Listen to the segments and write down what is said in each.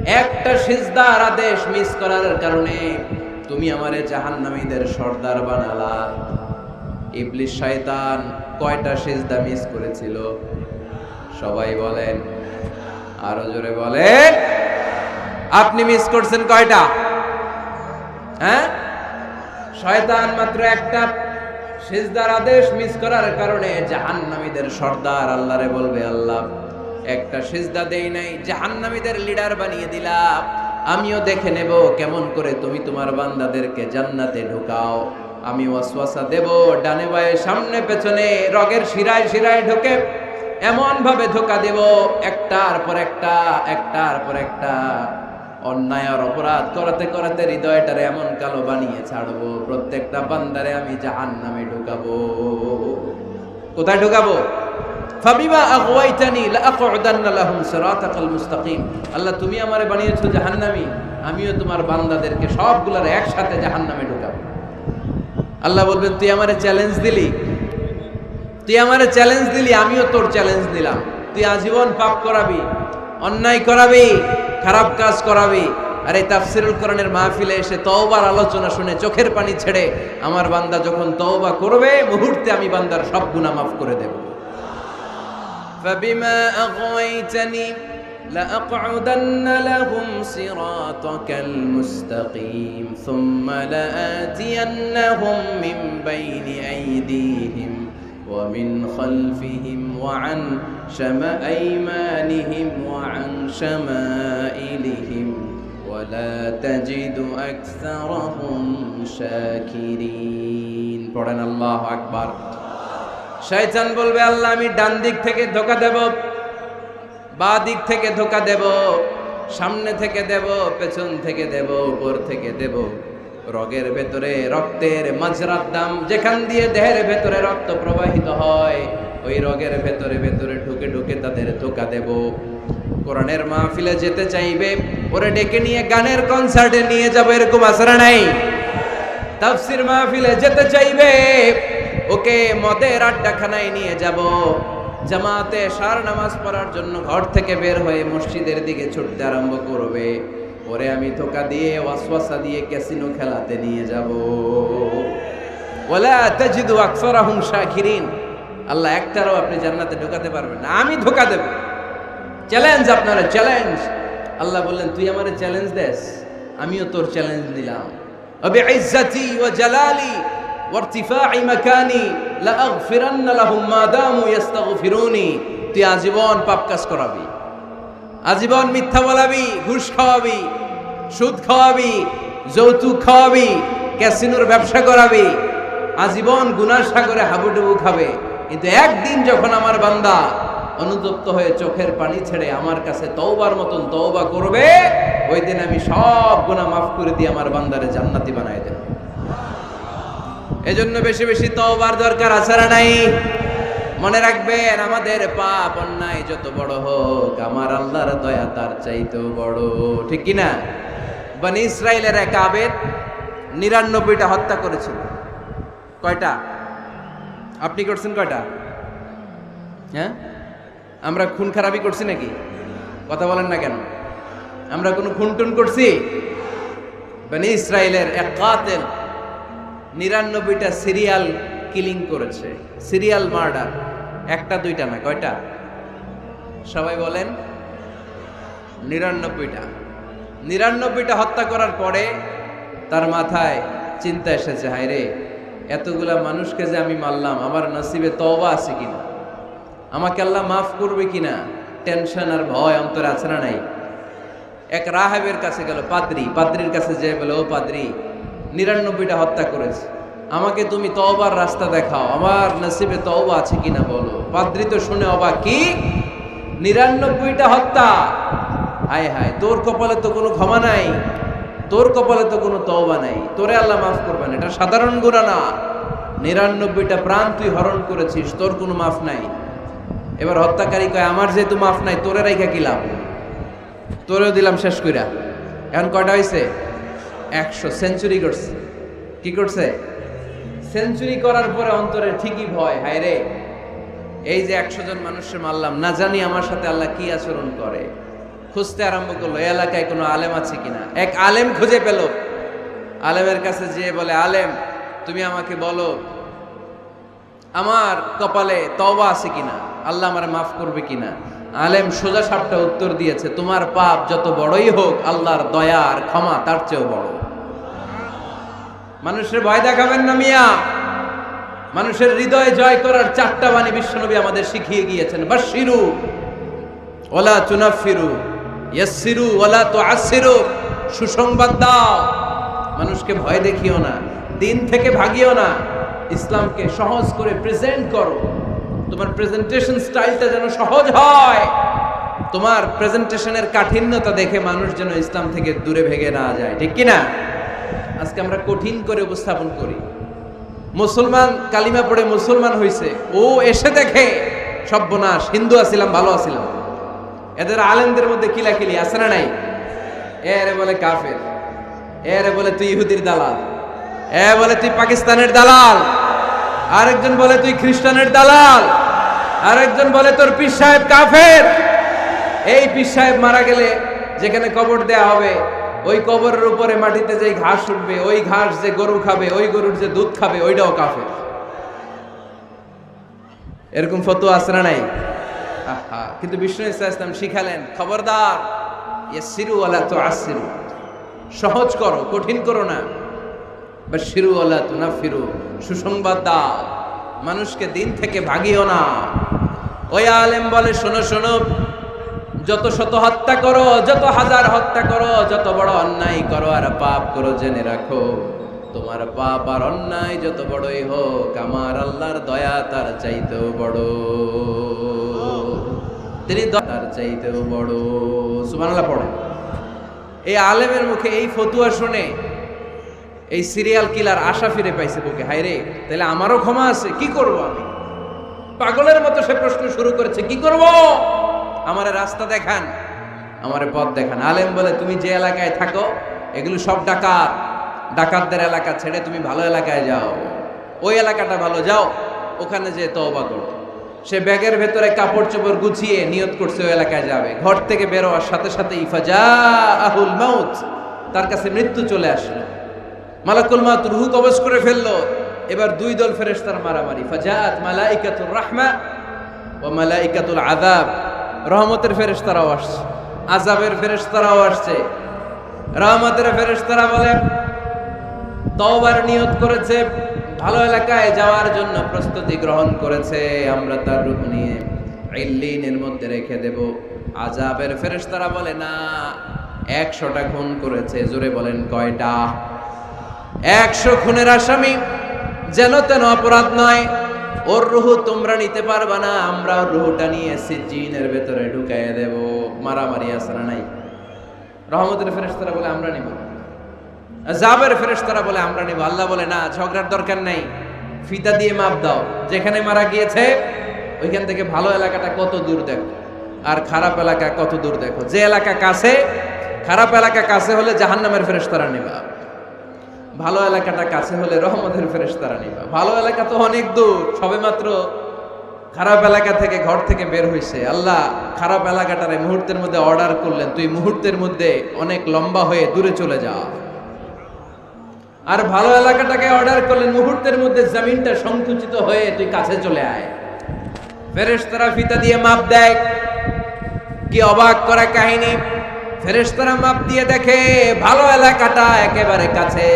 একটা সিজদার আদেশ মিস করার কারণে তুমি আমারে জাহান্নামীদের সর্দার বানালা। ইবলিস শয়তান কয়টা সিজদা মিস করেছিল? সবাই বলেন, আরো জোরে বলেন। আপনি মিস করছেন কয়টা? হ্যাঁ, শয়তান মাত্র একটা সিজদার আদেশ মিস করার কারণে জাহান্নামীদের সর্দার আল্লাহরে বলবে, আল্লাহ একটা সিজদা দেই নাই, জাহান্নামীদের লিডার বানিয়ে দিলাম, আমিও দেখে নেব কেমন করে তুমি তোমার বান্দাদেরকে জান্নাতে ঢুকাও। আমি ওয়াসওয়াসা দেব, ডানে বায়ে সামনে পেছনে রগের শিরায় শিরায় ঢুকে এমন ভাবে ধোঁকা দেব, একটার পর একটা একটার পর একটা অন্যায় আর অপরাধ করাতে করাতে হৃদয়টারে এমন কালো বানিয়ে ছাড়বো, প্রত্যেকটা বান্দারে আমি জাহান্নামে ঢুকাবো। কোথায় ঢুকাবো? ফাবিমা আগওয়াইতানি লাআকউদান্না লাহুম সিরাতাকাল মুস্তাকিম। আল্লাহ তুমি আমারে বানিয়েছো জাহান্নামী, আমিও তোমার বান্দাদেরকে সবগুলোর একসাথে জাহান্নামে ঢুকাবো। আল্লাহ বলবেন, তুই আমারে চ্যালেঞ্জ দিলি, তুই আমারে চ্যালেঞ্জ দিলি, আমিও তোর চ্যালেঞ্জ দিলাম। তুই আজীবন পাপ করাবি, অন্যায় করাবি, খারাপ কাজ করাবি, আর এই তাফসিরুল কোরআনের মাহফিলে এসে তওবার আলোচনা শুনে চোখের পানি ছেড়ে আমার বান্দা যখন তওবা করবে, মুহূর্তে আমি বান্দার সব গুনাহ মাফ করে দেব। فبما أغويتني لأقعدن لهم صراطك المستقيم ثم لآتينهم من بين أيديهم ومن خلفهم وعن أيمانهم وعن شمائلهم ولا تجد أكثرهم شاكرين. পড়েন আল্লাহু আকবার। শয়তান বলবে, আল্লাহ আমি ডান দিক থেকে ধোঁকা দেব, বাঁ দিক থেকে ধোঁকা দেব, সামনে থেকে দেব, পেছন থেকে দেব, উপর থেকে দেব, রগের ভেতরে রক্তের মাজরার দাম, যেখান দিয়ে দেহের ভেতরে রক্ত প্রবাহিত হয়, ওই রগের ভেতরে ভেতরে ঢুকে ঢুকে তাদের ধোঁকা দেব। কোরআনের মাহফিলে যেতে চাইবে, ওরে ডেকে নিয়ে গানের কনসার্টে নিয়ে যাব, এরকম আসরা নাই? তাফসীর মাহফিলে যেতে চাইবে, ওকে মদের আড্ডাখানায় নিয়ে যাব, জামাতে সার নামাজ পড়ার জন্য ঘর থেকে বের হয়ে মসজিদের দিকে ছুটতে আরম্ভ করবে, ওরে আমি ধোঁকা দিয়ে ওয়াসওয়াসা দিয়ে ক্যাসিনো খেলাতে নিয়ে যাব। ওয়ালা তাজিদু আকসারাহুম শাকিরিন। আল্লাহ একটারও আপনি জান্নাতে ঢোকাতে পারবেন না, আমি ধোঁকা দেব। চ্যালেঞ্জ, আপনারা চ্যালেঞ্জ। আল্লাহ বললেন, তুই আমারে চ্যালেঞ্জ দেস, আমিও তোর চ্যালেঞ্জ দিলাম। বিইজ্জাতি ওয়া জালালি ওয়ারতিফাই মাকানি লাআগফিরান্না লাহুম মা দামু ইস্তাগফিরুনি। তুই আজীবন পাপ কাজ করাবি, আজীবন মিথ্যা বলাবি, ঘুষ খাওয়াবি, সুদ খাওয়াবি, যৌতুক খাওয়াবি, ক্যাসিনোর ব্যবসা করাবি, আজীবন গুনার সাগরে হাবুডুবু খাবে। কিন্তু একদিন যখন আমার বান্দা অনুতপ্ত হয়ে চোখের পানি ছেড়ে আমার কাছে তওবার মতন তওবা করবে, ওই দিন আমি সব গুনাহ মাফ করে দিয়ে আমার বান্দারে জান্নাতি বানায় দেব। এজন্য বেশি বেশি তওবার দরকার আছে না নাই? মনে রাখবেন, আমাদের পাপ অন্যায় যত বড় হোক, আমার আল্লাহর দয়া তার চাইতেও বড়, ঠিক কি না? বনি ইসরাইলের এক আবেদ 99টা হত্যা করেছিল। কয়টা? আপনি করছেন কয়টা? হ্যাঁ, আমরা খুন খারাপি করছি নাকি? কথা বলেন না কেন? আমরা কোনো খুন টুন করছি? বনি ইসরাইলের এক কাতেল 99টা সিরিয়াল কিলিং করেছে, সিরিয়াল মার্ডার। একটা দুইটা না, কয়টা? সবাই বলেন। 99টা। 99টা হত্যা করার পরে তার মাথায় চিন্তা এসেছে, হায় রে, এতগুলা মানুষকে যে আমি মারলাম, আমার নসিবে তওবা আছে কিনা, আমাকে আল্লাহ মাফ করবে কিনা, টেনশন আর ভয় অন্তরে আছে না নাই? এক রাহেবের কাছে গেল, পাদ্রির কাছে যেয়ে বলে, ও পাদ্রি, 99টা হত্যা করেছে, আমাকে তুমি তওবার রাস্তা দেখাও, আমার নসিবে তওবা আছে কিনা বলো। পাদ্রি তো শুনে অবাক, কি 99টা হত্যা? হায় হায়, তোর কপালে তো কোনো ক্ষমা নাই, তোর কপালে তো কোনো তওবা নাই, তোরে আল্লাহ মাফ করবে না, এটা সাধারণ গুনাহ না। 99টা প্রাণ তুই হরণ করেছিস, তোর কোনো মাফ নাই। এবার হত্যাকারী কয়, আমার যেহেতু মাফ নাই, তোরে রাইখা কি লাভ, তোরেও দিলাম শেষ কইরা। এখন কয়টা হয়েছে? 100। সেঞ্চুরি করছে। কি করছে? সেঞ্চুরি করার পরে অন্তরে ঠিকই ভয়, হায় রে, এই যে 100 জন মানুষকে মারলাম, না জানি আমার সাথে আল্লাহ কি আচরণ করে। খুঁজতে আরম্ভ করলো এই এলাকায় কোনো আলেম আছে কিনা। এক আলেম খুঁজে পেল, আলেমের কাছে যেয়ে বলে, আলেম তুমি আমাকে বলো আমার কপালে তওবা আছে কিনা, আল্লাহ আমারে মাফ করবে কিনা। আলেম সোজা সাপটা উত্তর দিয়েছে, তোমার পাপ যত বড়ই হোক আল্লাহর দয়া আর ক্ষমা তার চেয়েও বড়। মানুষের ভয় দেখাবেন না মিয়া। মানুষের হৃদয় জয় করার 4টা বাণী বিশ্বনবী আমাদের শিখিয়ে গিয়েছেন। বাশশিরু ওয়ালা তুনাফিরু, ইয়াসসিরু ওয়ালা তুআসসিরু। সুসংবাদ দাও, মানুষকে ভয় দেখিও না, দিন থেকে ভাগিও না, ইসলামকে সহজ করে প্রেজেন্ট করো। তোমার প্রেজেন্টেশন স্টাইলটা যেন সহজ হয়, তোমার প্রেজেন্টেশনের কাঠিন্যতা দেখে মানুষ যেন ইসলাম থেকে দূরে ভেগে না যায়, ঠিক কি না? আজকে আমরা কঠিন করে উপস্থাপন করি। মুসলমান কালিমা পড়ে মুসলমান হইছে, ও এসে দেখে সর্বনাশ, হিন্দু আছিলাম ভালো আছিলাম। এদের আলেমদের মধ্যে কিলাকিলি আছে না নাই? এরে বলে কাফের, এরে বলে তুই ইহুদির দালাল, এ বলে তুই পাকিস্তানের দালাল, আরেকজন বলে তুই খ্রিস্টানের দালাল, আরেকজন বলে তোর পীর সাহেব কাফের। এই পীর সাহেব মারা গেলে যেখানে কবর দেয়া হবে, ওই কবরের উপরে মাটিতে যে ঘাস উঠবে, ওই ঘাস যে গরু খাবে, ওই গরুর যে দুধ খাবে, ওইটাও কাফের। এরকম ফতোয়া আছে না নাই? কিন্তু বিষ্ণু ইসলাম শিখালেন, খবরদার, ইয়াসসিরু ওয়ালা তুআসসিরু, সহজ করো, কঠিন করো না। বাশশিরু ওয়ালা তুনাফিরু, সুসংবাদ দাও, মানুষকে দিন থেকে ভাগিও না। ওই আলেম বলে, শোনো শোনো, যত শত হত্যা করো, যত হাজার হত্যা করো, যত বড় অন্যায় করো আর পাপ করো, জেনে রাখো তোমার পাপ আর অন্যায় যত বড়ই হোক, আমার আল্লাহর দয়া তার চাইতেও বড়, তিনি তার চাইতেও বড়। সুবহানাল্লাহ পড়ে। এই আলেমের মুখে এই ফতুয়া শুনে এই সিরিয়াল কিলার আশা ফিরে পাইছে বুকে। হায় রে, তাহলে আমারও ক্ষমা আছে, কি করব আমি? পাগলের মতো সে প্রশ্ন শুরু করেছে, কি করব? আমারে রাস্তা দেখান, আমারে পথ দেখান। আলেম বলে, তুমি যে এলাকায় থাকো এগুলো সব ডাকাত, ডাকাতদের এলাকা ছেড়ে তুমি ভালো এলাকায় যাও, ওই এলাকাটা ভালো, যাও ওখানে যে তওবা করো। সে ব্যাগের ভেতরে কাপড় চোপড় গুছিয়ে নিয়ত করছে ওই এলাকায় যাবে। ঘর থেকে বেরোয়ার সাথে সাথে ইফাজাহুল মাউত, তার কাছে মৃত্যু চলে আসলো। মালাকুল মাউত রূহ কবজ করে ফেললো। এবার 2 দল ফেরেশতার মারামারি। ফাজাআত মালাইকাতুর রাহমা ওয়া মালাইকাতুল আযাব, রহমতের ফেরেশতারাও আসছে, আযাবের ফেরেশতারাও আসছে। রহমতের ফেরেশতারা বলে, তওবার নিয়ত করেছে, ভালো এলাকায় যাওয়ার জন্য প্রস্তুতি গ্রহণ করেছে, আমরা তার রূহ নিয়ে ইল্লিনের মধ্যে রেখে দেব। আযাবের ফেরেশতারা বলে, না, 100টা খুন করেছে। জোরে বলেন কয়টা? 100 খুনের আসামি, যেন তেন অপরাধ নয়, ওর রূহ তোমরা নিতে পারবা না, আমরা ওর রূহটা নিয়ে সিজ্জিনের ভেতরে ঢুকাইয়ে দেব। মারামারি আছে না নাই? রহমতের ফেরেশতারা বলে আমরা নিব, আযাবের ফেরেশতারা বলে আমরা নিব। আল্লাহ বলে, না, ঝগড়ার দরকার নাই, ফিতা দিয়ে মাপ দাও, যেখানে মারা গিয়েছে ওইখান থেকে ভালো এলাকাটা কত দূর দেখো আর খারাপ এলাকা কত দূর দেখো। যে এলাকা কাছে, খারাপ এলাকা কাছে হলে জাহান্নামের ফেরেশতারা নিবা, ভালো এলাকাটা কাছে হলে রহমতের ফেরেশতারা নিবা। ভালো এলাকা তো অনেক দূর, সবেমাত্র খারাপ এলাকা থেকে ঘর থেকে বের হইছে, আল্লাহ খারাপ এলাকাটারে মুহূর্তের মধ্যে অর্ডার করলেন, তুই মুহূর্তের মধ্যে অনেক লম্বা হয়ে দূরে চলে যা। আর ভালো এলাকাটাকে অর্ডার করলেন, মুহূর্তের মধ্যে জমিনটা সংকুচিত হয়ে তুই কাছে চলে আয়। ফেরেশতারা ফিতা দিয়ে মাপ দেয়। কি অবাক করা কাহিনী! ফেরেশতারা মাপ দিয়ে দেখে ভালো এলাকাটা একেবারে কাছে,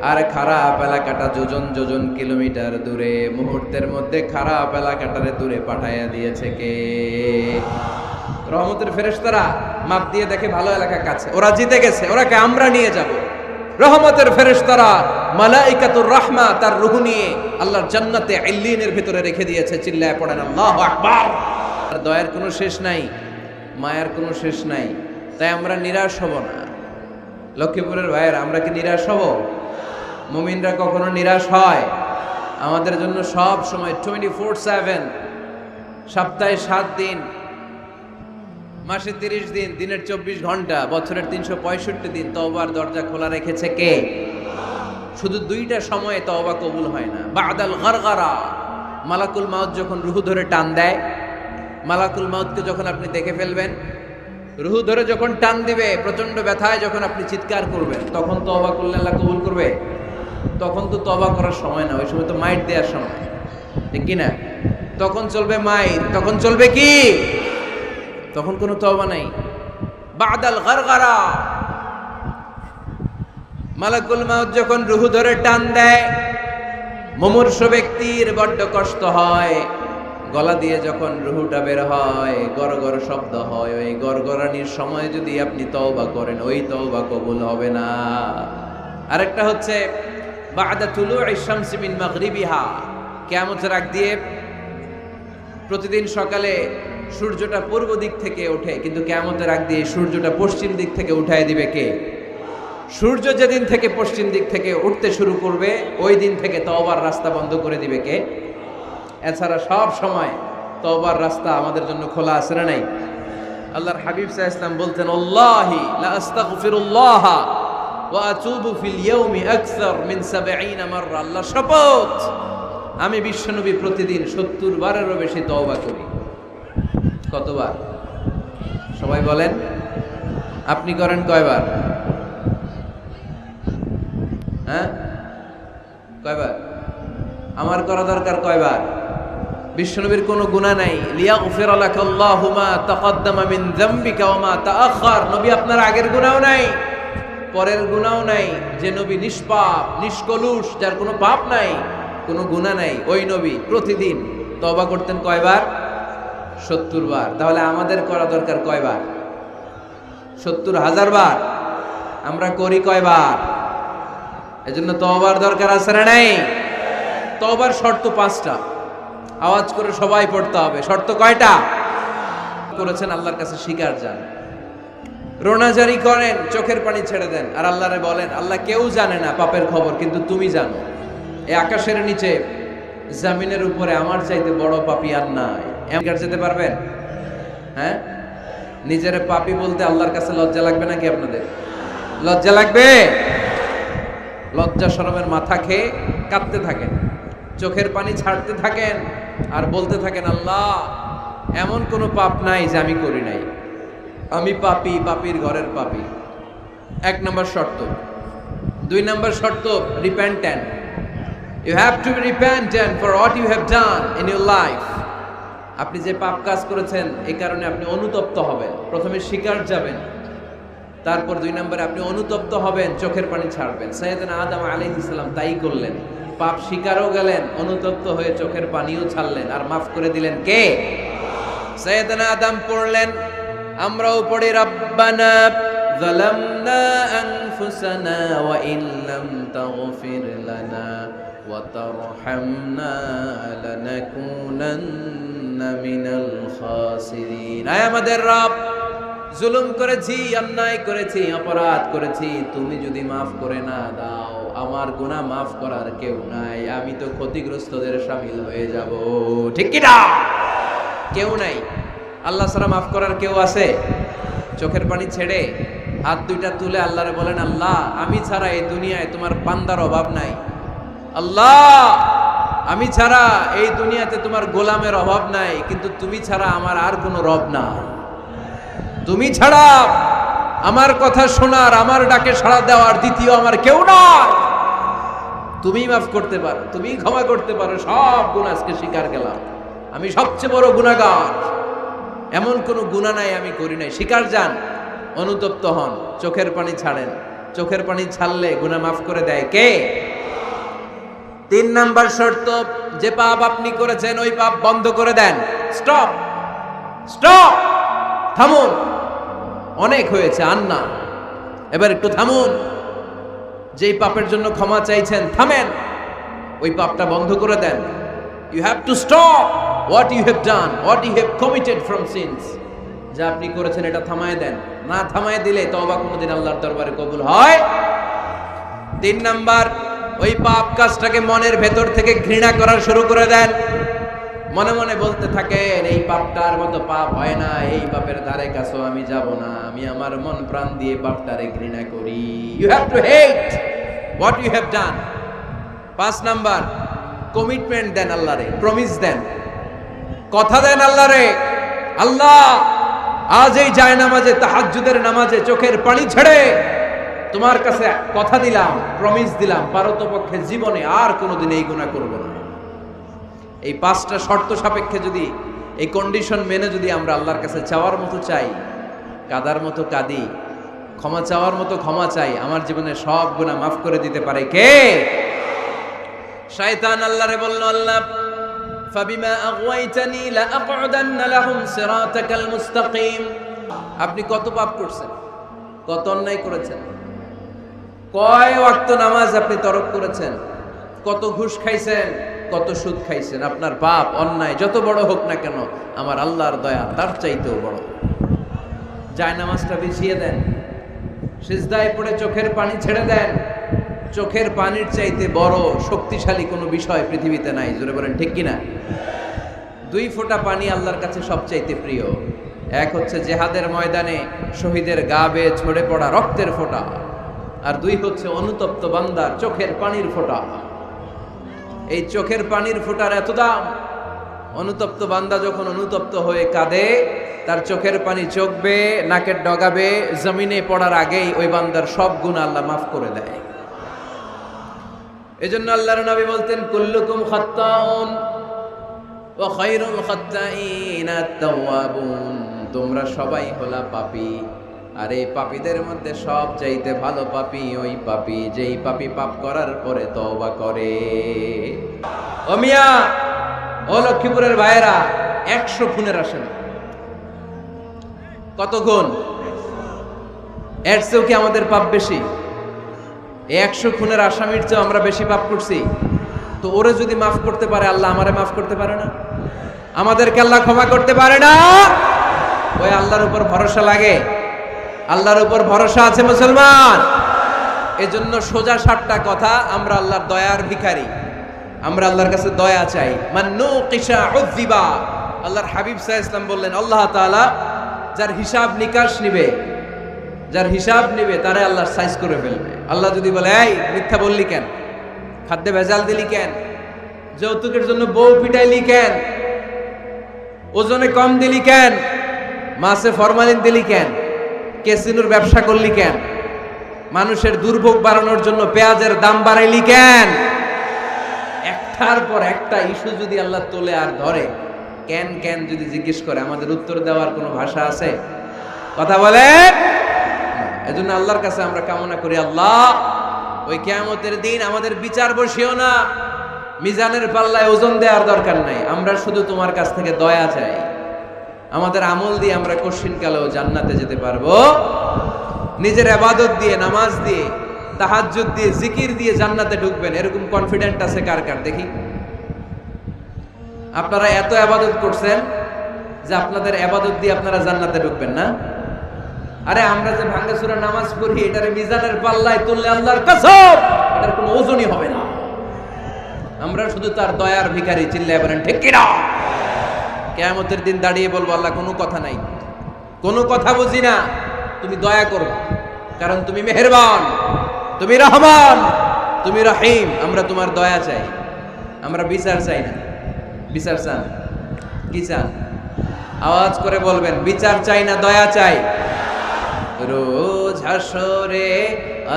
আর খারাপ এলাকাটা যোজন যোজন কিলোমিটার দূরে। মুহূর্তের মধ্যে খারাপ এলাকাটারে দূরে পাঠাইয়া দিয়েছে কে? রহমতের ফেরেশতারা মাপ দিয়ে দেখে ভালো এলাকা কাছে, ওরা জিতে গেছে, ওরাকে আমরা নিয়ে যাব। রহমতের ফেরেশতারা মালাইকাতুর রাহমা তার রূহ নিয়ে আল্লাহর জান্নাতে ইল্লিনের ভিতরে রেখে দিয়েছে। চিল্লায় পড়েন আল্লাহু আকবার। আর দয়ার কোনো শেষ নাই, মায়ার কোনো শেষ নাই। তাই আমরা নিরাশ হব না। লক্ষ্মীপুরের ভাইয়েরা, আমরা কি নিরাশ হব? মুমিনরা কখনো নিরাশ হয়? আমাদের জন্য সব সময় 24/7, সপ্তাহে 7 দিন, মাসে 30 দিন, দিনের 24 ঘন্টা, বছরের 365 দিন তওবার দরজা খোলা রেখেছে কে? শুধু 2টা সময়ে তওবা কবুল হয় না। বাদাল গরগরা, মালাকুল মাউত যখন রূহ ধরে টান দেয়, মালাকুল মাউতকে যখন আপনি দেখে ফেলবেন, রুহু ধরে যখন টান দিবে, প্রচন্ড ব্যথায় যখন আপনি চিৎকার করবেন, তখন তওবা করলে আল্লাহ কবুল করবে? তখন তো তওবা করার সময় না, ওই সময় তো মাইট দেওয়ার সময়, ঠিক কি না? তখন চলবে মাইট, তখন চলবে কি? তখন কোনো তওবা নাই। বাদাল গারগারা, মালাকুল মাউত যখন রুহু ধরে টান দেয়, মুমূর্ষু ব্যক্তির বড্ড কষ্ট হয়। গলা দিয়ে যখন রুহুটা বের হয়, গড়গড় শব্দ হয়, ওই গড়গড়ানির সময় যদি আপনি তওবা করেন, ওই তওবা কবুল হবে না। আরেকটা হচ্ছে বাদা তুলুইশ শামসি মিন মাগরিবিহা, কিয়ামতের আগ দিয়ে প্রতিদিন সকালে সূর্যটা পূর্ব দিক থেকে ওঠে, কিন্তু কিয়ামতের আগ দিয়ে সূর্যটা পশ্চিম দিক থেকে উঠায় দিবে কে? সূর্য যেদিন থেকে পশ্চিম দিক থেকে উঠতে শুরু করবে, ওই দিন থেকে তওবার রাস্তা বন্ধ করে দিবে কে? এছাড়া সব সময় তওবার রাস্তা আমাদের জন্য খোলা আছে না নাই? আল্লাহর হাবিব সাল্লাল্লাহু আলাইহি ওয়াসাল্লাম বলতেন, আল্লাহি লা আস্তাগফিরুল্লাহ ওয়া আতুবু ফিল ইয়াউমি আকসার মিন 70 মাররা। আল্লাহ শপথ, আমি বিশ্বনবী প্রতিদিন 70 বারেরও বেশি তওবা করি। কতবার? সবাই বলেন, আপনি করেন কয়বার? হ্যাঁ, কয়বার? আমার করা দরকার কয়বার? বিশ্বনবীর কোনো গুনাহ নাই। লিয়াগফির লাকাল্লাহু মা তাকদ্দামা মিন যামবিকা ওয়া মা তাআখার। নবী আপনার আগের গুনাহও নাই, পরের গুনাহও নাই। যে নবী নিষ্পাপ, নিষ্কলুষ, যার কোনো পাপ নাই, কোনো গুনাহ নাই, ওই নবী প্রতিদিন তওবা করতেন কয়বার? 70 বার। তাহলে আমাদের করা দরকার কয়বার? 70,000 বার। আমরা করি কয়বার? এজন্য তওবার দরকার আছে না নাই? তওবার শর্ত 5টা, আওয়াজ করে সবাই পড়তে হবে। শর্ত কয়টা? করেছেন আল্লাহর কাছে স্বীকার যান, রোনাজারি করেন, চোখের পানি ছেড়ে দেন, আর আল্লাহরে বলেন, আল্লাহ কেউ জানে না পাপের খবর, কিন্তু তুমি জানো। এই আকাশের নিচে, জমিনের উপরে আমার চাইতে বড় পাপী আর নাই। এমন যেতে পারবেন? হ্যাঁ, নিজের পাপী বলতে আল্লাহর কাছে লজ্জা লাগবে নাকি? আপনাদের লজ্জা লাগবে? লজ্জা শরমের মাথা খেয়ে কাঁদতে থাকেন, চোখের পানি ছাড়তে থাকেন, আর বলতে থাকেন, আল্লাহ এমন কোনো পাপ নাই যে আমি করি নাই, আমি পাপী, পাপীর ঘরের পাপী। 1 নম্বর শর্ত। 2 নম্বর শর্ত, repentant. You have to be repentant for what you have done in your life. আপনি যে পাপ কাজ করেছেন, এই কারণে আপনি অনুতপ্ত হবেন। প্রথমে স্বীকার যাবেন, তারপর 2 নম্বরে আপনি অনুতপ্ত হবেন, চোখের পানি ছাড়বেন। সাইয়েদনা আদম আলাইহিস সালাম তাই করলেন। পাপ স্বীকারও গেলেন, অনুতপ্ত হয়ে চোখের পানিও ছাড়লেন, আর মাফ করে দিলেন কে? সাইয়েদনা আদম পড়লেন, আমরাও পড়ি, রাব্বানা যালামনা আনফুসানা ওয়া ইন লাম তাগফির লানা ওয়া তারহামনা লানাকুনান্না মিনাল খাসিরিন। আয় আমাদের রব, জুলুম করেছি, অন্যায় করেছি, অপরাধ করেছি, তুমি যদি মাফ করে না দাও, আমার গুনাহ মাফ করার কেউ নাই, আমি তো ক্ষতিগ্রস্তদের শামিল হয়ে যাব। ঠিক কি না? কেউ নাই। আল্লাহ ছাড়া মাফ করার কেউ আছে? চোখের পানি ছেড়ে হাত 2টা তুলে আল্লাহরে বলেন, আল্লাহ আমি ছাড়া এই দুনিয়ায় তোমার বান্দার অভাব নাই। আল্লাহ আমি ছাড়া এই দুনিয়াতে তোমার গোলামের অভাব নাই, কিন্তু তুমি ছাড়া আমার আর কোনো রব নাই। তুমি ছাড়া আমার কথা শোনার, আমার ডাকে সাড়া দেওয়ার দ্বিতীয় আমার কেউ নাই। তুমি মাফ করতে পারো, তুমি ক্ষমা করতে পারো, সব গুনাহ আজকে স্বীকার গেলাম, আমি সবচেয়ে বড় গুনাহগার, এমন কোনো গুনাহ নাই আমি করি নাই। স্বীকার যান, অনুতপ্ত হন, চোখের পানি ছাড়েন। চোখের পানি ছাড়লে গুনাহ মাফ করে দেয় কে? 3 নাম্বার শর্ত, যে পাপ আপনি করেছেন ওই পাপ বন্ধ করে দেন। স্টপ, স্টপ, থামুন, অনেক হয়েছে, আর না, এবার একটু থামুন। যেই পাপের জন্য ক্ষমা চাইছেন, থামেন, ওই পাপটা বন্ধ করে দেন। You have to stop what you have done, what you have committed from sins. যা আপনি করেছেন এটা থামায় দেন। না থামায় দিলে তওবা কোনোদিন আল্লাহর দরবারে কবুল হয়? 3 নাম্বার, ওই পাপ কাজটাকে মনের ভেতর থেকে ঘৃণা করা শুরু করে দেন। মনে মনে বলতে থাকেন, এই পাপটার মতো পাপ হয় না, এই পাপের ধারে কাছেও আমি যাব না, আমি আমার মন প্রাণ দিয়ে পাপটারে ঘৃণা করি। You have to hate what you have done. 5 number, commitment দেন আল্লাহরে, প্রমিস দেন, কথা দেন আল্লাহরে, আল্লাহ আজ এই জায়নামাজে, তাহাজ্জুদের নামাজে চোখের পানি ছেড়ে তোমার কাছে কথা দিলাম, প্রমিস দিলাম, পারতপক্ষে জীবনে আর কোনোদিন এই গুনাহ করব না। এই 5টা শর্ত সাপেক্ষে যদি, এই কন্ডিশন মেনে যদি আমরা আল্লাহর কাছে চাওয়ার মতো চাই, কাদার মতো কাঁদি, ক্ষমা চাওয়ার মতো ক্ষমা চাই, আমার জীবনে সব গুনাহ মাফ করে দিতে পারে কে? শয়তান আল্লাহরে বলল, আল্লাহ ফাবিমা আগওয়াইতানি লাআকউদান্না লাহুম সিরাতাকাল মুস্তাকিম। আপনি কত পাপ করছেন, কত অন্যায় করেছেন, কয় ওয়াক্ত নামাজ আপনি তরক করেছেন, কত ঘুষ খাইছেন, কত সুদ খাইছেন। আপনার পাপ অন্যায় যত বড় হোক না কেন, আমার আল্লাহর দয়া তার চাইতেও বড়। জায়নামাজটা বিছিয়ে দেন, সিজদায় পড়ে চোখের পানি ছেড়ে দেন। চোখের পানির চাইতে বড় শক্তিশালী কোনো বিষয় পৃথিবীতে নাই। জোরে বলেন ঠিক কিনা? 2 ফোঁটা পানি আল্লাহর কাছে সবচাইতে প্রিয়। এক হচ্ছে জেহাদের ময়দানে শহীদের গা বেয়ে ঝরে পড়া রক্তের ফোঁটা, আর 2 হচ্ছে অনুতপ্ত বান্দার চোখের পানির ফোঁটা। এই চোখের পানির ফোঁটার এত দাম, অনুতপ্ত বান্দা যখন অনুতপ্ত হয়ে কাঁদে, তার চোখের পানি চোখ বেয়ে নাকের ডগা বেয়ে জমিনে পড়ার আগেই ওই বান্দার সব গুনাহ আল্লাহ মাফ করে দেয়। এজন্য আল্লাহর নবী বলতেন, কুল্লুকুম খাত্তাউন ওয়া খায়রুল খাত্তাইন আত-তাওয়াবুন। তোমরা সবাই হলা পাপী, আর এই পাপীদের মধ্যে সব চাইতে ভালো পাপী ওই পাপী যেই পাপী পাপ করার পরে তওবা করে। ও মিয়া, ও লক্ষ্মীপুরের ভাইয়েরা, 100 খুনের আসামি। কত গুণ? এর চেয়েও কি আমাদের পাপ বেশি? 100 খুনের আসামির চেয়ে আমরা বেশি পাপ করছি। তো ওরে যদি মাফ করতে পারে আল্লাহ, আমারে মাফ করতে পারে না? আমাদেরকে আল্লাহ ক্ষমা করতে পারে না? ওই আল্লাহর উপর ভরসা লাগে? আল্লাহর উপর ভরসা আছে মুসলমান? এজন্য সোজা 7টা কথা, আমরা আল্লাহর দয়ার ভিখারি, আমরা আল্লাহর কাছে দয়া চাই। মান্নু কিসা উযিবা। আল্লাহর হাবিব সাল্লাল্লাহু আলাইহি ওয়াসাল্লাম বললেন, আল্লাহ তাআলা যার হিসাব নিকাশ নিবে, যার হিসাব নিবে তারে আল্লাহ সাইজ করে ফেলবে। আল্লাহ যদি বলে, এই মিথ্যা বললি কেন, খাদ্যে ভেজাল দিলি কেন, যৌতুকের জন্য বউ পিটাইলি কেন, ওজনে কম দিলি কেন, মাছে ফরমালিন দিলি কেন, ক্যাসিনোর ব্যবসা করলি কেন, মানুষের দুর্ভোগ বাড়ানোর জন্য পেঁয়াজের দাম বাড়াইলি কেন, একটার পর একটা ইস্যু যদি আল্লাহ তোলে আর ধরে, কেন কেন যদি জিজ্ঞেস করে, আমাদের উত্তর দেওয়ার কোনো ভাষা আছে? কথা বলেন। এজন্য আল্লাহর কাছে আমরা কামনা করি, আল্লাহ ওই কিয়ামতের দিন আমাদের বিচার বসিও না, মিজানের পাল্লায় ওজন দেওয়ার দরকার নাই, আমরা শুধু তোমার কাছ থেকে দয়া চাই। আমাদের আমল দিয়ে আমরা কশিনকালেও জান্নাতে যেতে পারবো। নিজের ইবাদত দিয়ে, নামাজ দিয়ে, তাহাজ্জুদ দিয়ে, জিকির দিয়ে জান্নাতে ঢুকবেন, এরকম কনফিডেন্ট আছে কার কার? দেখি। আপনারা এত ইবাদত করছেন যে আপনাদের ইবাদত দিয়ে আপনারা জান্নাতে ঢুকবেন না? আরে আমরা যে ভাঙা সূরা নামাজ পড়ি, এটারে মিজানের পাল্লায় তুললে আল্লাহর কসম এটার কোনো ওজনই হবে না। আমরা শুধু তার দয়ার ভিখারি। চিল্লায় বলেন ঠিক কি না? কিয়ামতের দিন দাঁড়িয়ে বলবো, আল্লাহ কোনো কথা নাই, কোনো কথা বুঝি না, তুমি দয়া করো, কারণ তুমি মেহেরবান, তুমি রহমান, তুমি রহিম। আমরা তোমার দয়া চাই, আমরা বিচার চাই না। বিচার চান? কি চান? আওয়াজ করে বলবেন, বিচার চাই না দয়া চাই? রোজ হাসরে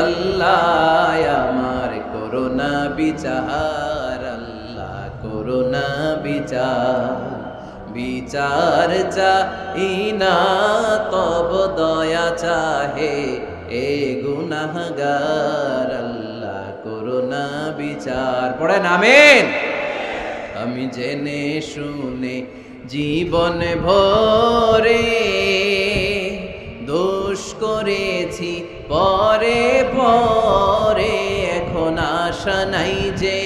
আল্লাহ আমার করোনা বিচার, আল্লাহ করোনা বিচার, বিচার চাই না তব দয়া চাহে এ গুনাহগার, আল্লাহ করোনা বিচার। পড়েন আমিন। আমি জেনে শুনে জীবন ভরে দোষ করেছি পরে পরে, এখন আশা নাই যে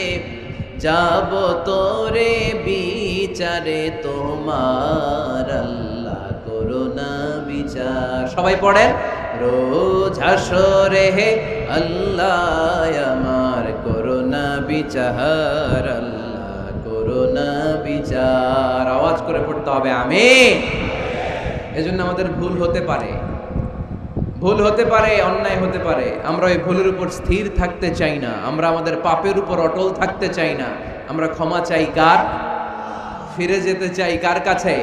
যাব তোরে বিচারে তোমার, আল্লাহ করোনা বিচার। সবাই পড়েন, রোজ হাসরে হে আল্লাহ আমার করোনা বিচার, আল্লাহ করোনা বিচার। আওয়াজ করে পড়তে হবে আমিন। এজন্য আমাদের ভুল হতে পারে, ভুল হতে পারে, অন্যায় হতে পারে, আমরা ওই ভুলের উপর স্থির থাকতে চাই না, আমরা আমাদের পাপের উপর অটল থাকতে চাই না। আমরা ক্ষমা চাই কার? ফিরে যেতে চাই কার কাছে?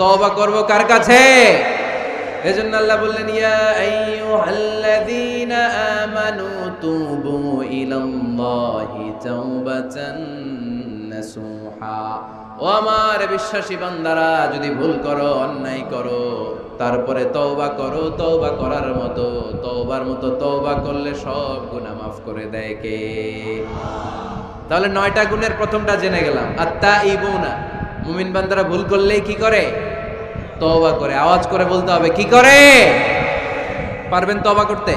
তওবা করব কার কাছে? এজন্য আল্লাহ বললেন ইয়া আইয়ুহাল্লাযীনা আমানু তুবু ইলাল্লাহি তাওবাতান নাসুহা। ও আমার বিশ্বাসী বান্দারা, যদি ভুল করো, অন্যায় করো, তারপরে তওবা করো, তওবা করার মতো, তওবার মতো তওবা করলে সব গুনাহ মাফ করে দেয় কে? তাহলে 9টা গুণের প্রথমটা জেনে গেলাম, আত-তাইবুনা। মুমিন বান্দারা ভুল করলেই কি করে? তওবা করে। আওয়াজ করে বলতে হবে, কি করে? পারবেন তওবা করতে?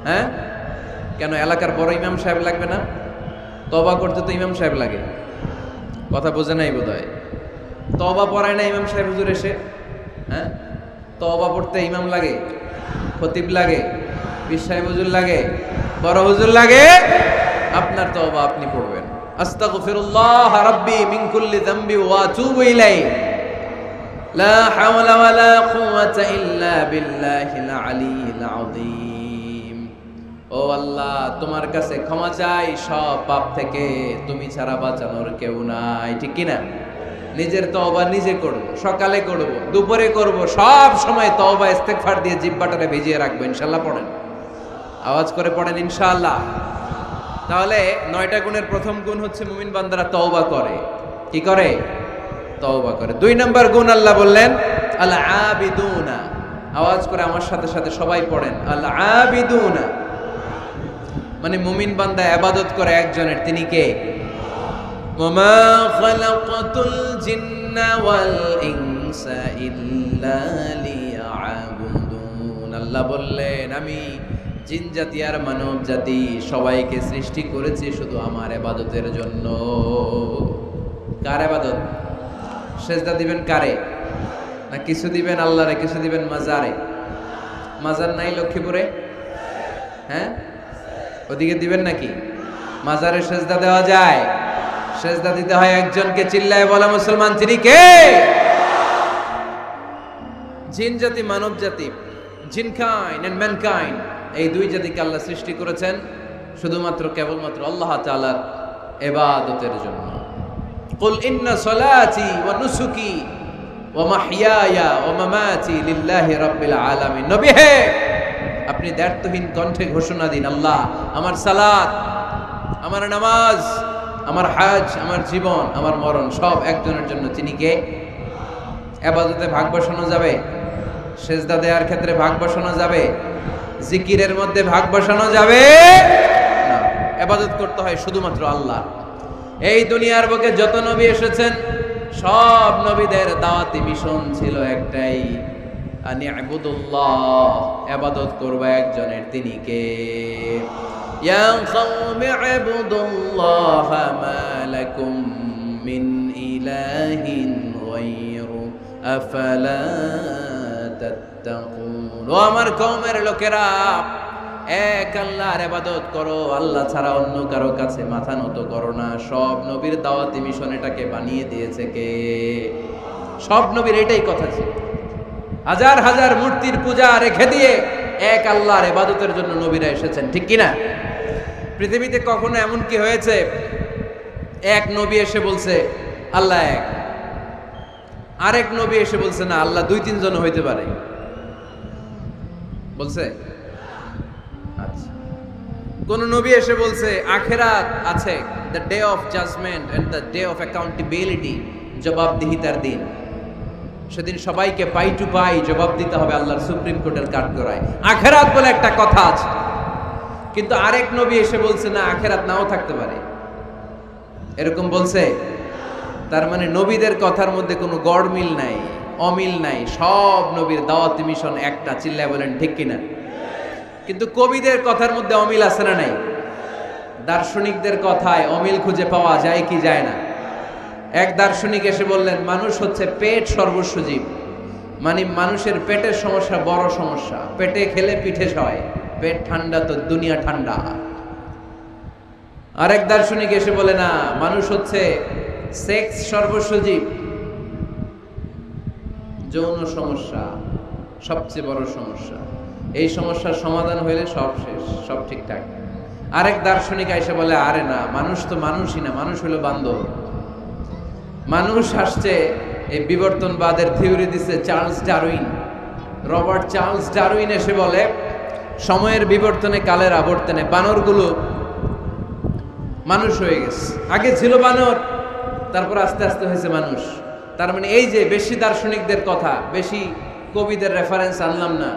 হ্যাঁ, কেন এলাকার বড় ইমাম সাহেব লাগবে না? তওবা করতে তো ইমাম সাহেব লাগে। কথা বোঝে নাই বোধহয়। তওবা পড়ায় না ইমাম সাহেব হুজুর এসে? হ্যাঁ, তওবা পড়তে ইমাম লাগে, খতিব লাগে, পীর সাহেব হুজুর লাগে, বড় হুজুর লাগে। আপনার তওবা আপনি পড়বেন। আস্তাগফিরুল্লাহ রাব্বি মিন কুল্লি যামবি ওয়া আতুবু ইলাইহি লা হাওলা ওয়ালা কুওয়াতা ইল্লা বিল্লাহিল আলিয়্যিল আযীম। ও আল্লাহ, তোমার কাছে ক্ষমা চাই সব পাপ থেকে, তুমি ছাড়া বাঁচানোর কেউ নাই। ঠিক কি না? নিজের তওবা নিজে করব, সকালে করব, দুপুরে করব, সব সময় তওবা ইস্তেগফার দিয়ে জিহ্বাটারে ভিজিয়ে রাখবো। ইনশাআল্লাহ পড়েন, আওয়াজ করে পড়েন ইনশাআল্লাহ। তাহলে 9টা গুণের প্রথম গুণ হচ্ছে মুমিন বান্দারা তওবা করে। কি করে? তওবা করে। 2 নম্বর গুণ আল্লাহ বললেন আল আবিদুনা। আওয়াজ করে আমার সাথে সাথে সবাই পড়েন, আল আবিদুনা। মানে মুমিন বান্দা ইবাদত করে একজনের, তিনি কে? ওমা খালাকাতুল জিন্না ওয়াল ইনসা ইল্লা লিয়াবুদুন। আল্লাহ বললেন, আমি জিন জাতি আর মানব জাতি সবাইকে সৃষ্টি করেছি শুধু আমার ইবাদতের জন্য। কার ইবাদত? সেজদা দিবেন কারে? না কিছু দিবেন আল্লাহরে, কিছু দিবেন মাজারে? মাজার নাই লক্ষ্মীপুরে? হ্যাঁ, ওদিকে দিবেন নাকি? মাজারে সেজদা দেওয়া যায়? সেজদা দিতে হয় একজনকে। চিল্লায় বলা মুসলমান, তিনি কে? জিন জাতি মানব জাতি, জিনকাইন্ড এন্ড ম্যানকাইন্ড, এই 2 জাতিকে আল্লাহ সৃষ্টি করেছেন শুধুমাত্র কেবলমাত্র আল্লাহ তাআলার ইবাদতের জন্য। কুল ইন্না সলাতি ওয়া নুসুকি ওয়া মাহইয়ায়া ওয়া মামাতি লিল্লাহি রাব্বিল আলামিন। নবী হে, আপনি দ্ব্যর্থহীন কণ্ঠে ঘোষণা দিন, আল্লাহ, আমার সালাত, আমার নামাজ, আমার হজ, আমার জীবন, আমার মরণ সব একজনের জন্য। তিনি কে? ইবাদতে ভাগ বসানো যাবে? সেজদা দেওয়ার ক্ষেত্রে ভাগ বসানো যাবে? জিকিরের মধ্যে ভাগ বসানো যাবে না। ইবাদত করতে হয় শুধুমাত্র আল্লাহ। এই দুনিয়ার বুকে যত নবী এসেছেন সব নবীদের দাওয়াতি মিশন ছিল একটাই, আনি ইবুদুল্লাহ, ইবাদত করবে একজনের, তিনি কে? ইয়া কওমি ইবুদুল্লাহ মা লাকুম মিন ইলাহিন গায়রু আফালা তাত্তাকুন। ও আমার কওমের লোকেরা, এক আল্লাহর ইবাদত করো, আল্লাহ ছাড়া অন্য কারো কাছে মাথা নত করো না। সব নবীর দাওয়াতি মিশন এটাকে বানিয়ে দিয়েছে কে? সব নবীর এটাই কথা ছিল। হাজার হাজার মূর্তির পূজা রেখে দিয়ে এক আল্লাহর ইবাদতের জন্য নবীরা এসেছেন। ঠিক কি না? পৃথিবীতে কখনো এমন কি হয়েছে এক নবী এসে বলছে আল্লাহ এক, আরেক নবী এসে বলছে না আল্লাহ 2-3 জন হইতে পারে? বলছে? আচ্ছা, কোন নবী এসে বলছে আখিরাত আছে, the day of judgement and the day of accountability, জবাবদিহিতার দিন, সেদিন সবাইকে পাই টু পাই জবাব দিতে হবে আল্লাহর সুপ্রিম কোর্টের কাঠগড়ায়। আখিরাত বলে একটা কথা আছে, কিন্তু আরেক নবী এসে বলছে না আখিরাত নাও থাকতে পারে। এরকম বলছে? তার মানে নবীদের কথার মধ্যে কোনো গড়মিল নাই, অমিল নাই। সব নবীর দাওয়াতি মিশন একটা। চিল্লায় বলেন ঠিক কিনা? কিন্তু কবিদের কথার মধ্যে অমিল আছে না নাই? দার্শনিকদের কথায় অমিল খুঁজে পাওয়া যায় কি যায় না? এক দার্শনিক এসে বললেন মানুষ হচ্ছে পেট সর্বস্ব জীব, মানে মানুষের পেটের সমস্যা বড় সমস্যা, পেটে খেলে পিঠে সয়, পেট ঠান্ডা তো দুনিয়া ঠান্ডা। আরেক দার্শনিক এসে বলে না, মানুষ হচ্ছে সেক্স সর্বস্ব জীব, যৌন সমস্যা সবচেয়ে বড় সমস্যা, এই সমস্যার সমাধান হইলে সব শেষ, সব ঠিকঠাক। আরেক দার্শনিক এসে বলে আরে না, মানুষ তো মানুষই না, মানুষ হলো বান্দর। মানুষ আসছে এই বিবর্তনবাদের থিওরি দিছে Charles Darwin. Robert Charles Darwin এসে বলে সময়ের বিবর্তনে কালের আবর্তনে বানরগুলো মানুষ হয়ে গেছে। আগে ছিল বানর, তারপর আস্তে আস্তে হয়েছে মানুষ। তার মানে এই যে বেশি দার্শনিকদের কথা, বেশি কবিদের রেফারেন্স আনলাম না,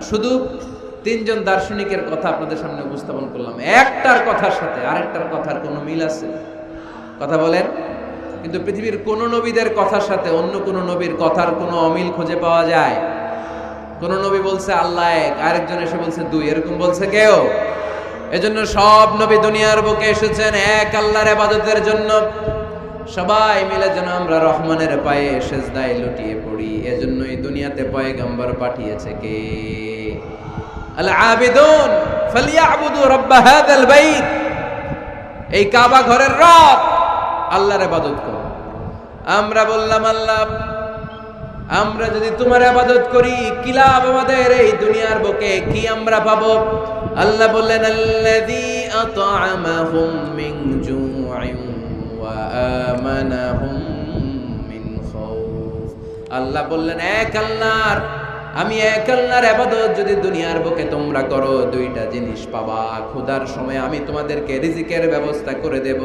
শুধু 3 জন দার্শনিকের কথা আপনাদের সামনে উপস্থাপন করলাম। একটার কথার সাথে আরেকটার কথার কোনো মিল আছে? কথা বলেন। কিন্তু পৃথিবীর কোন নবীদের কথার সাথে অন্য কোন নবীর কথার কোনো অমিল খুঁজে পাওয়া যায়? কোন নবী বলছে আল্লাহ এক, আরেকজন এসে বলছে 2, এরকম বলছে কেউ? এজন্য সব নবী দুনিয়ার বুকে এসেছেন এক আল্লাহর ইবাদতের জন্য। সবাই মিলে যেন আমরা রহমানের পায়ে সেজদায় লুটিয়ে পড়ি। এজন্যই দুনিয়াতে পয়গম্বর পাঠিয়েছে কে? আল আবিদুন ফালিয়াবুদু রাব্ব হাযাল বাইত। এই কাবা ঘরের রব আল্লাহর ইবাদত করো। আমরা বললাম আল্লাহ, আমরা যদি তোমার ইবাদত করি কি লাভ আমাদের এই দুনিয়ার বুকে, কি আমরা পাবো? আল্লাহ বললেন আল্লাযী আত'আমাহুম মিন জু'ইন ওয়া আমানাহুম মিন খাউফ। আল্লাহ বললেন এক আল্লাহর, আমি এক আল্লাহর ইবাদত যদি দুনিয়ার বুকে তোমরা করো, 2টা জিনিস পাবা। ক্ষুধার সময় আমি তোমাদেরকে রিজিকের ব্যবস্থা করে দেব,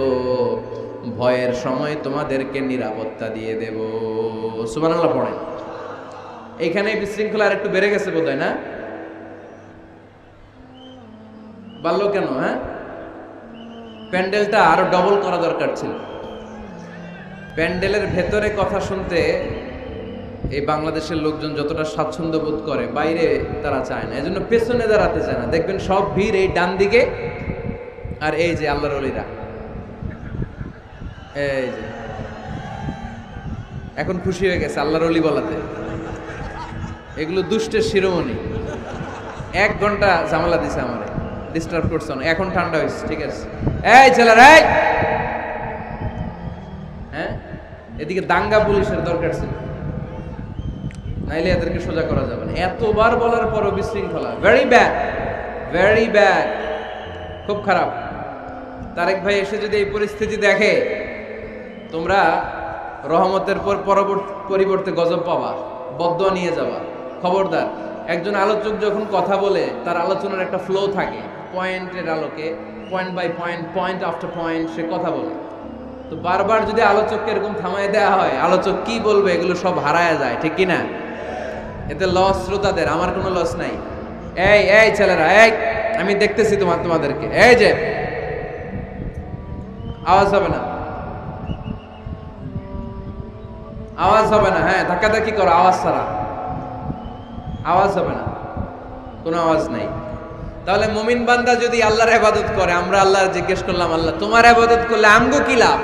ভয়ের সময় তোমাদেরকে নিরাপত্তা দিয়ে দেব। সুবহানাল্লাহ পড়েন। এইখানে বিশৃঙ্খলা আর একটু বেড়ে গেছে বোধহয়, না? বাড়লো কেন? হ্যাঁ, প্যান্ডেলটা আরো ডবল করা দরকার ছিল। প্যান্ডেলের ভেতরে কথা শুনতে এই বাংলাদেশের লোকজন যতটা স্বাচ্ছন্দ্য বোধ করে, বাইরে তারা চায় না। এজন্য পেছনে দাঁড়াতে চায় না। দেখবেন সব ভিড় এই ডান দিকে, আর এই যে আল্লাহর ওলিরা, এই যে এখন খুশি হয়ে গেছে আল্লাহর ওলি বলাতে। এগুলো দুষ্টের শিরোমণি। 1 ঘন্টা ঝামেলা দিছে আমারে, ডিস্টার্ব করছে না। এখন ঠান্ডা হয়েছে, ঠিক আছে? এই ছেলেরা, এই হ্যাঁ, এদিকে দাঙ্গা পুলিশের দরকার ছিল, নাইলে এদেরকে সোজা করা যাবে না। এতবার বলার পরও বিশৃঙ্খলা, ভেরি ব্যাড, ভেরি ব্যাড, খুব খারাপ। তারেক ভাই এসে যদি এই পরিস্থিতি দেখে, তোমরা রহমতের পরিবর্তে গজব পাবা, বদদোয়া নিয়ে যাবা। খবরদার। একজন আলোচক যখন কথা বলে, তার আলোচনার একটা ফ্লো থাকে, পয়েন্টের আলোকে, point by point, point after point সে কথা বলে। তো বারবার যদি আলোচককে এরকম থামায় দেওয়া হয়, আলোচক কি বলবে এগুলো সব হারায় যায়, ঠিক কি না? এতে লস শ্রোতাদের, আমার কোনো লস নাই। এই এই ছেলেরা, এই আমি দেখতেছি তোমাদেরকে, এই যে আওয়াজ হবে না, আওয়াজ হবে না। হ্যাঁ, ধাক্কাধাক্কি করো, আওয়াজ ছাড়া, আওয়াজ হবে না, কোনো আওয়াজ নাই। তাহলে মুমিন বান্দা যদি আল্লাহর ইবাদত করে, আমরা আল্লাহর জিজ্ঞেস করলাম, আল্লাহ তোমার ইবাদত করলে আমগো কি লাভ?